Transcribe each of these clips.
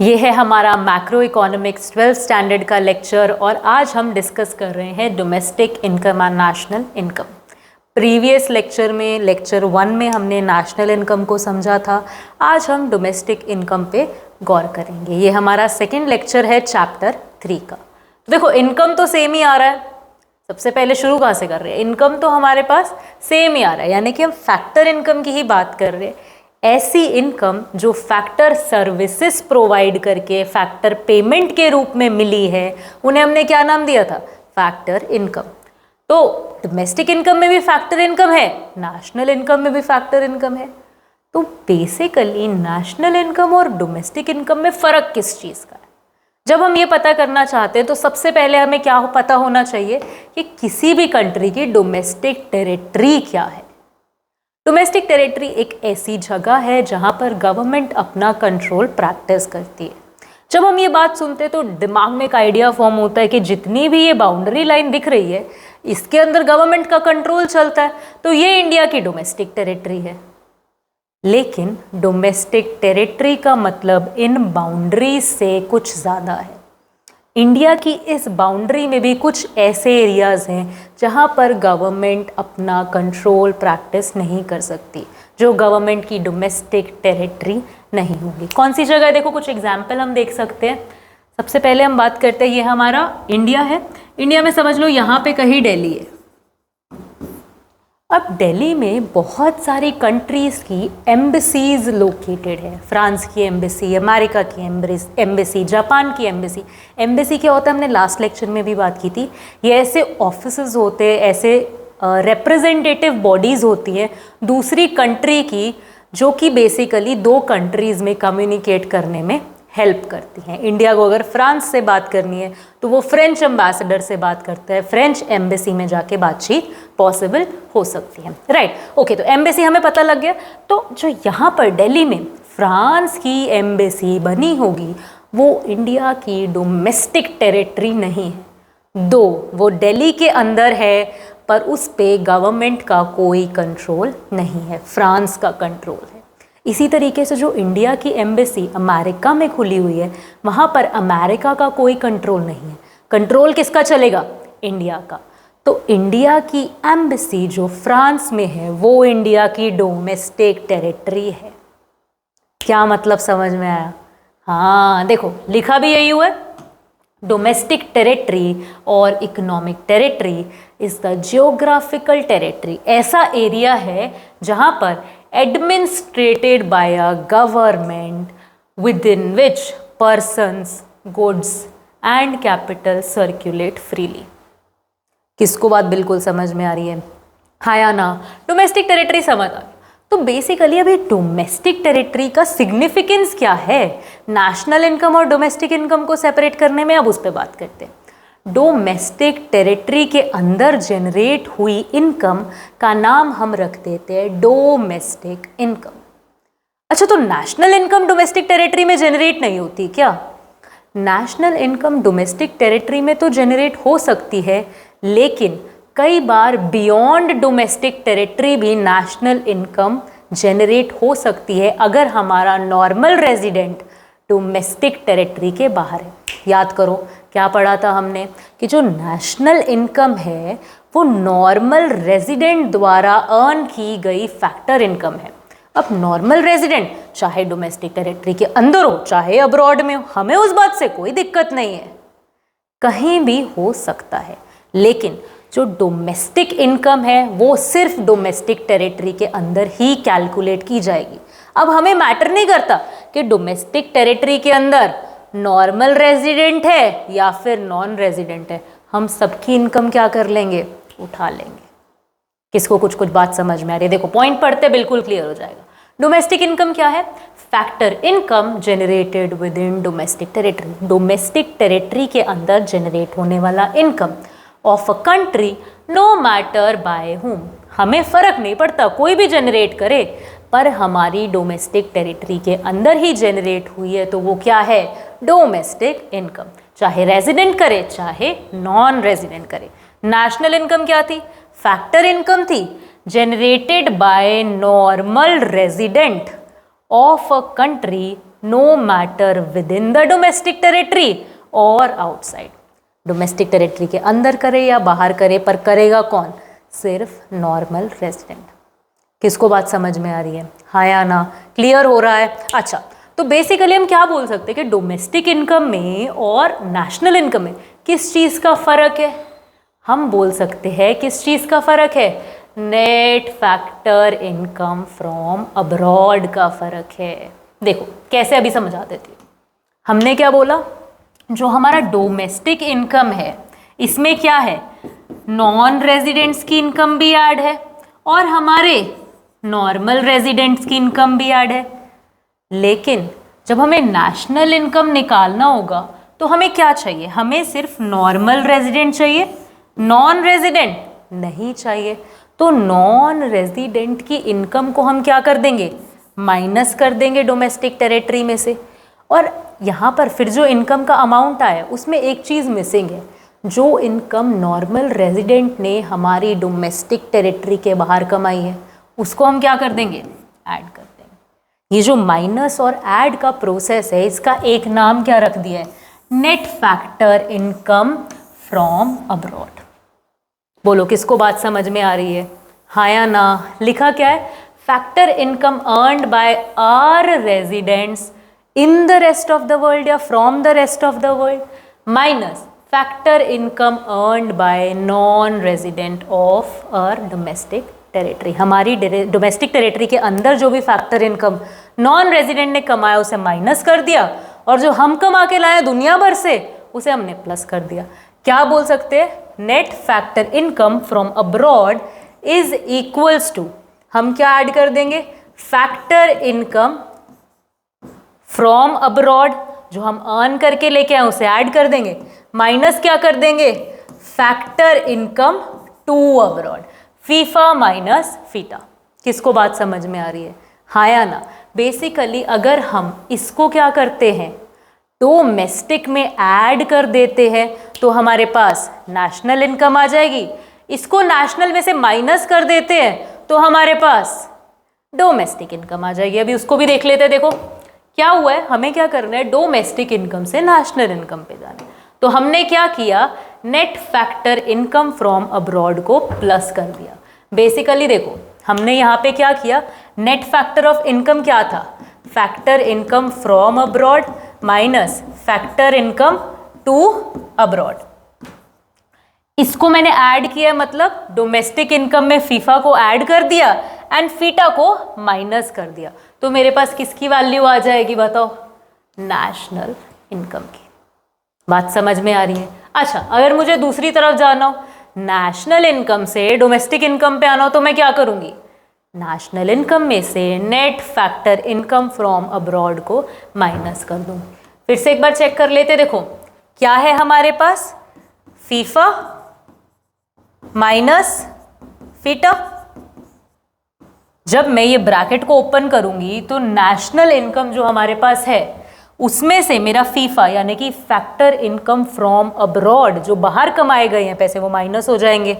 ये है हमारा मैक्रो इकोनॉमिक्स 12th स्टैंडर्ड का लेक्चर और आज हम डिस्कस कर रहे हैं domestic income and national income. Previous lecture में लेक्चर 1 में हमने नेशनल इनकम को समझा था। आज हम डोमेस्टिक इनकम पे गौर करेंगे। ये हमारा सेकेंड लेक्चर है चैप्टर 3 का। तो देखो इनकम तो सेम ही आ रहा है। सबसे पहले शुरू कहाँ से कर रहे हैं? इनकम तो हमारे पास सेम ही आ रहा है, यानी कि हम फैक्टर इनकम की ही बात कर रहे हैं। ऐसी इनकम जो फैक्टर सर्विसेज प्रोवाइड करके फैक्टर पेमेंट के रूप में मिली है, उन्हें हमने क्या नाम दिया था? Factor income. तो डोमेस्टिक इनकम में भी फैक्टर इनकम है, नेशनल इनकम में भी फैक्टर इनकम है। तो बेसिकली नेशनल इनकम और डोमेस्टिक इनकम में फर्क किस चीज़ का है? जब हम ये पता करना चाहते हैं तो सबसे पहले हमें क्या पता होना चाहिए कि किसी भी कंट्री की डोमेस्टिक टेरिटरी क्या है। डोमेस्टिक टेरिटरी एक ऐसी जगह है जहां पर गवर्नमेंट अपना कंट्रोल प्रैक्टिस करती है। जब हम ये बात सुनते हैं तो दिमाग में एक आइडिया फॉर्म होता है कि जितनी भी ये बाउंड्री लाइन दिख रही है इसके अंदर गवर्नमेंट का कंट्रोल चलता है, तो ये इंडिया की डोमेस्टिक टेरिटरी है। लेकिन डोमेस्टिक टेरिटरी का मतलब इन बाउंड्री से कुछ ज़्यादा है। इंडिया की इस बाउंड्री में भी कुछ ऐसे एरियाज हैं जहां पर गवर्नमेंट अपना कंट्रोल प्रैक्टिस नहीं कर सकती, जो गवर्नमेंट की डोमेस्टिक टेरिटरी नहीं होगी। कौन सी जगह है? देखो कुछ एग्जाम्पल हम देख सकते हैं। सबसे पहले हम बात करते हैं, ये हमारा इंडिया है। इंडिया में समझ लो यहाँ पे कहीं दिल्ली है। अब दिल्ली में बहुत सारी कंट्रीज़ की एम्बेसीज लोकेटेड है। फ्रांस की एम्बेसी, अमेरिका की एम्बेसी, जापान की एम्बेसी। एम्बेसी क्या होता है हमने लास्ट लेक्चर में भी बात की थी। ये ऐसे ऑफिसेज होते हैं, ऐसे रिप्रेजेंटेटिव बॉडीज़ होती हैं दूसरी कंट्री की, जो कि बेसिकली दो कंट्रीज़ में कम्युनिकेट करने में हेल्प करती हैं। इंडिया को अगर फ्रांस से बात करनी है तो वो फ्रेंच एम्बेसडर से बात करता है, फ्रेंच एम्बेसी में जाके बातचीत पॉसिबल हो सकती है। Right, okay. तो एम्बेसी हमें पता लग गया। तो जो यहाँ पर दिल्ली में फ्रांस की एम्बेसी बनी होगी वो इंडिया की डोमेस्टिक टेरिटरी नहीं है। दो वो दिल्ली के अंदर है पर उस पे गवर्नमेंट का कोई कंट्रोल नहीं है, फ्रांस का कंट्रोल है। इसी तरीके से जो इंडिया की एम्बेसी अमेरिका में खुली हुई है वहाँ पर अमेरिका का कोई कंट्रोल नहीं है। कंट्रोल किसका चलेगा? इंडिया का। तो इंडिया की एम्बेसी जो फ्रांस में है वो इंडिया की डोमेस्टिक टेरिटरी है। क्या मतलब समझ में आया? हाँ देखो लिखा भी यही हुआ है, डोमेस्टिक टेरिटरी और economic territory is the geographical territory. ऐसा एरिया है जहाँ पर administrated by a government within which persons, goods and capital circulate freely। किसको बात बिल्कुल समझ में आ रही है? हाँ या ना? डोमेस्टिक टेरिटरी समझ आ गई। तो बेसिकली अभी डोमेस्टिक टेरिटरी का सिग्निफिकेंस क्या है नेशनल इनकम और डोमेस्टिक इनकम को सेपरेट करने में, अब उस पर बात करते हैं। डोमेस्टिक टेरिटरी के अंदर जनरेट हुई इनकम का नाम हम रख देते हैं डोमेस्टिक इनकम। अच्छा, तो नेशनल इनकम डोमेस्टिक टेरिटरी में जनरेट नहीं होती क्या? नेशनल इनकम डोमेस्टिक टेरिटरी में तो जनरेट हो सकती है, लेकिन कई बार बियॉन्ड डोमेस्टिक टेरिटरी भी नेशनल इनकम जनरेट हो सकती है अगर हमारा नॉर्मल रेजिडेंट डोमेस्टिक टेरिटरी के बाहर है। याद करो क्या पढ़ा था हमने कि जो नेशनल इनकम है वो नॉर्मल रेजिडेंट द्वारा अर्न की गई फैक्टर इनकम है। अब नॉर्मल रेजिडेंट चाहे डोमेस्टिक टेरिटरी के अंदर हो चाहे अब्रॉड में हो, हमें उस बात से कोई दिक्कत नहीं है, कहीं भी हो सकता है। लेकिन जो डोमेस्टिक इनकम है वो सिर्फ डोमेस्टिक टेरिटरी के अंदर ही कैलकुलेट की जाएगी। अब हमें मैटर नहीं करता कि डोमेस्टिक टेरिटरी के अंदर नॉर्मल रेजिडेंट है या फिर नॉन रेजिडेंट है, हम सबकी इनकम क्या कर लेंगे? उठा लेंगे। किसको कुछ कुछ बात समझ में आ रही है? देखो पॉइंट पढ़ते बिल्कुल क्लियर हो जाएगा। डोमेस्टिक इनकम क्या है? Factor income generated within domestic territory. Domestic territory के अंदर जनरेट होने वाला income of a country no matter by whom. हमें फर्क नहीं पड़ता कोई भी जनरेट करे, पर हमारी डोमेस्टिक टेरिटरी के अंदर ही जनरेट हुई है तो वो क्या है? Domestic income. चाहे रेजिडेंट करे चाहे नॉन रेजिडेंट करे। नेशनल इनकम क्या थी? फैक्टर इनकम थी generated by normal resident of a country no matter within the domestic territory और आउटसाइड। डोमेस्टिक टेरिटरी के अंदर करे या बाहर करे, पर करेगा कौन? सिर्फ नॉर्मल रेजिडेंट। किसको बात समझ में आ रही है? हाँ या ना? क्लियर हो रहा है? अच्छा, तो बेसिकली हम क्या बोल सकते हैं कि डोमेस्टिक इनकम में और नेशनल इनकम में किस चीज़ का फ़र्क है? हम बोल सकते हैं किस चीज़ का फ़र्क है? Net factor income from abroad का फ़र्क है। देखो कैसे, अभी समझा देती हूँ। हमने क्या बोला? जो हमारा डोमेस्टिक इनकम है इसमें क्या है? नॉन रेजिडेंट्स की इनकम भी ऐड है और हमारे नॉर्मल रेजिडेंट्स की इनकम भी ऐड है। लेकिन जब हमें नेशनल इनकम निकालना होगा तो हमें क्या चाहिए? हमें सिर्फ नॉर्मल रेजिडेंट चाहिए, नॉन रेजिडेंट नहीं चाहिए। तो नॉन रेजिडेंट की इनकम को हम क्या कर देंगे? माइनस कर देंगे डोमेस्टिक टेरिटरी में से। और यहाँ पर फिर जो इनकम का अमाउंट आया उसमें एक चीज़ मिसिंग है। जो इनकम नॉर्मल रेजिडेंट ने हमारी डोमेस्टिक टेरिटरी के बाहर कमाई है उसको हम क्या कर देंगे? ऐड कर देंगे। ये जो माइनस और ऐड का प्रोसेस है इसका एक नाम क्या रख दिया है? Net factor income from abroad. बोलो किसको बात समझ में आ रही है? हाँ या ना? लिखा क्या है? Factor income earned by our residents in the rest of the world या from the rest of the world minus factor income earned by non resident of our domestic territory. हमारी डोमेस्टिक टेरिटरी के अंदर जो भी factor income non resident ने कमाया उसे minus कर दिया और जो हम कमा के लाए दुनिया भर से उसे हमने प्लस कर दिया। क्या बोल सकते हैं? Net factor income from abroad is equals to, हम क्या ऐड कर देंगे? फैक्टर इनकम फ्रॉम अब्रॉड, जो हम अर्न करके लेके आए उसे ऐड कर देंगे, माइनस क्या कर देंगे? Factor income to abroad. FIFA minus FITA. किसको बात समझ में आ रही है? हाँ या ना? बेसिकली अगर हम इसको क्या करते हैं? डोमेस्टिक में ऐड कर देते हैं तो हमारे पास नेशनल इनकम आ जाएगी। इसको नेशनल में से माइनस कर देते हैं तो हमारे पास डोमेस्टिक इनकम आ जाएगी। अभी उसको भी देख लेते हैं। देखो क्या हुआ है, हमें क्या करना है? डोमेस्टिक इनकम से नेशनल इनकम पे जाना है। तो हमने क्या किया? Net factor income from abroad को प्लस कर दिया। बेसिकली देखो हमने यहाँ पे क्या किया? नेट फैक्टर ऑफ इनकम क्या था? Factor income from abroad minus factor income to abroad. इसको मैंने ऐड किया, मतलब डोमेस्टिक इनकम में फीफा को ऐड कर दिया एंड फीटा को माइनस कर दिया। तो मेरे पास किसकी वैल्यू आ जाएगी बताओ? नेशनल इनकम की। बात समझ में आ रही है? अच्छा, अगर मुझे दूसरी तरफ जाना हो, नेशनल इनकम से डोमेस्टिक इनकम पे आना हो, तो मैं क्या करूंगी? नेशनल इनकम में से net factor income from abroad को माइनस कर दूंगी। फिर से एक बार चेक कर लेते। देखो क्या है हमारे पास? FIFA minus FITA. जब मैं ये ब्रैकेट को ओपन करूंगी तो नेशनल इनकम जो हमारे पास है उसमें से मेरा फीफा यानी कि फैक्टर इनकम फ्रॉम अब्रॉड, जो बाहर कमाए गए हैं पैसे, वो माइनस हो जाएंगे।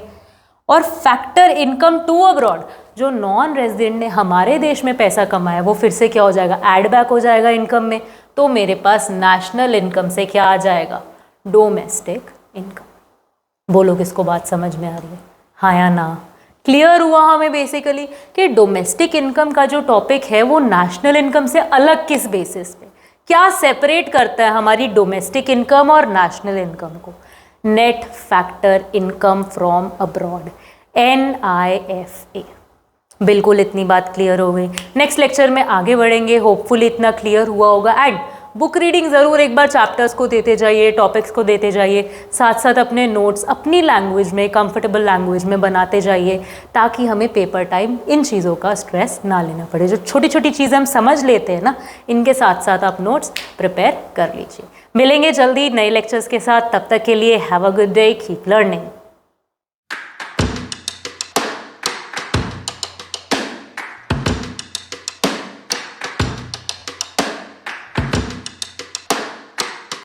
और फैक्टर इनकम टू अब्रॉड, जो नॉन रेजिडेंट ने हमारे देश में पैसा कमाया, वो फिर से क्या हो जाएगा? ऐड बैक हो जाएगा इनकम में। तो मेरे पास नेशनल इनकम से क्या आ जाएगा? Domestic income. बोलो किसको बात समझ में आ रही है? हाँ या ना? क्लियर हुआ हमें बेसिकली कि डोमेस्टिक इनकम का जो टॉपिक है वो नेशनल इनकम से अलग किस बेसिस पे, क्या सेपरेट करता है हमारी डोमेस्टिक इनकम और नेशनल इनकम को? Net factor income from abroad, NIFA। बिल्कुल इतनी बात क्लियर हो गई। नेक्स्ट लेक्चर में आगे बढ़ेंगे, होपफुली इतना क्लियर हुआ होगा। एंड बुक रीडिंग ज़रूर एक बार चैप्टर्स को देते जाइए, टॉपिक्स को देते जाइए, साथ साथ अपने नोट्स अपनी लैंग्वेज में, कंफर्टेबल लैंग्वेज में बनाते जाइए, ताकि हमें पेपर टाइम इन चीज़ों का स्ट्रेस ना लेना पड़े। जो छोटी छोटी चीज़ें हम समझ लेते हैं ना, इनके साथ साथ आप नोट्स प्रिपेयर कर लीजिए। मिलेंगे जल्दी नए लेक्चर्स के साथ, तब तक के लिए have a good day, keep learning.